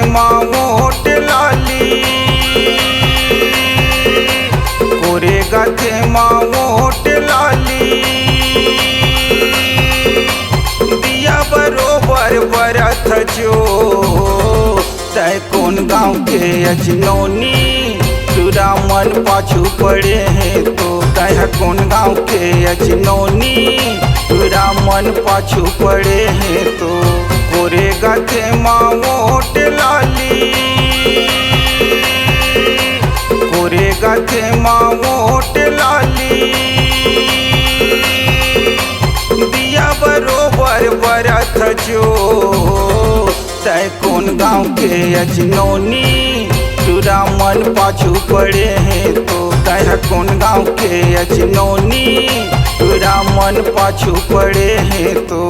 माँ वोट लाली, कोरे गाथे माँ वोट लाली, दिया बरोबर बरथ जो तय कौन गाँव के अजनौनी, तुरा मन पाछू पड़े हैं तो तय कौन गाँव के अजनौनी, तुरा मन पाछू पड़े हैं तो कोरे गाथे माँ वोट लाली, कोरे गाथे माँ वोट लाली, दिया बरोबर बरथ जो तय कौन गाँव के अजनौनी, तुरा मन पाछू पड़े हैं तो तय कौन गाँव के अजनौनी, तुरा मन पाछू पड़े हैं तो।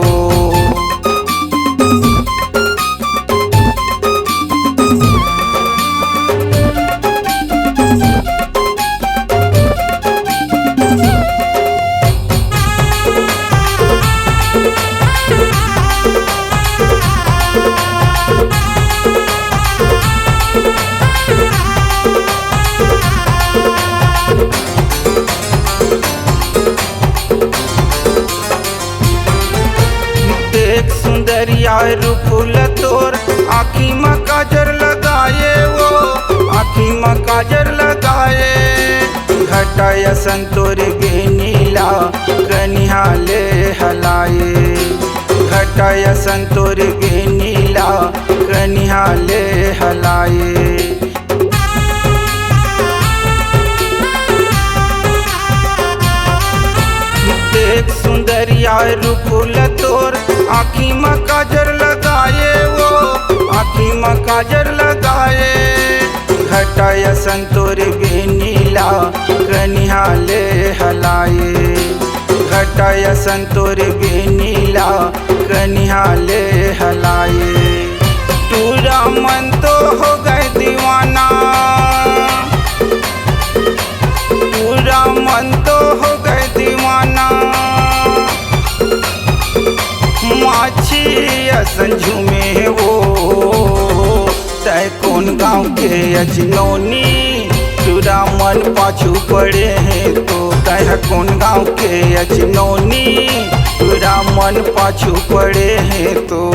देख सुंदरिया रूपुल तोर, आँखी में काजर लगाए वो, आँखी में काजर लगाए, घटाया संतोर गे नीला कनिहाले हलाए, घटाया संतोर गे नीला कनिहाले हलाए। देख सुंदरिया रूपुल तोर, आँखी में काजर लगाए वो, आँखी में काजर लगाए, घटाया संतोर गे नीला कनिहाले हलाए, घटाया संतोर गे नीला कनिहाले हलाए। पूरा मन तो हो गए दीवाना, पूरा मन तो हो गए दीवाना, माछी संजू में वो तय कौन गाँव के अजनौनी, तुरा मन पाछू पड़े हैं तो तय कौन गाँव के अजनौनी, तुरा मन पाछू पड़े हैं तो।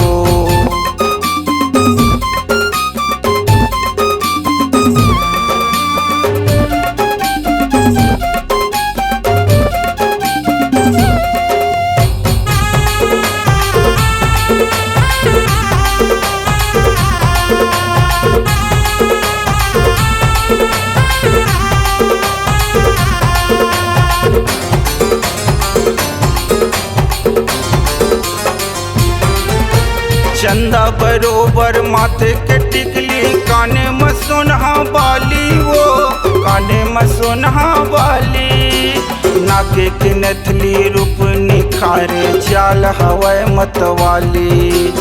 चंदा बरोबर माथे के टिकली, काने में सोनहा बाली वो, काने में सोनहा बाली, नाके की नथली रूप निखारे, चाल हवाए मतवाली,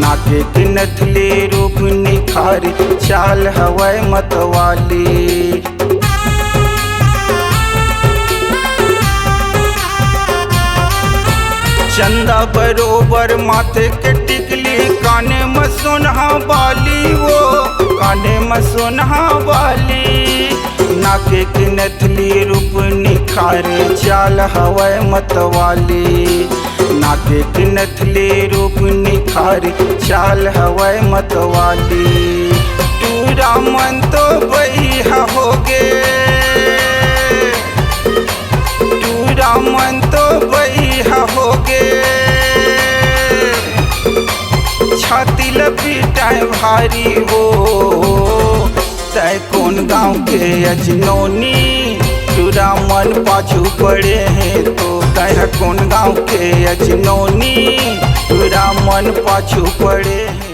नाके की नथली रूप निखारे, चाल हवाए मतवाली। चंदा बरोबर माथे के टिकली, काने में सोनहा बाली वो, काने में सोनहा बाली, नाके की नथली रूप निखारे, चाल हवाए मतवाली, नाके की नथली रूप निखारे, चाल हवाए मतवाली। पूरा मन तो बहिया हो गे, पूरा मन तो बहिया हो गे, छाती लपीटाए भारी हो तय कौन गाँव के अजनौनी, तुरा मन पाछू पड़े हैं तो तय कौन गाँव के अजनौनी, तुरा मन पाछू पड़े हैं।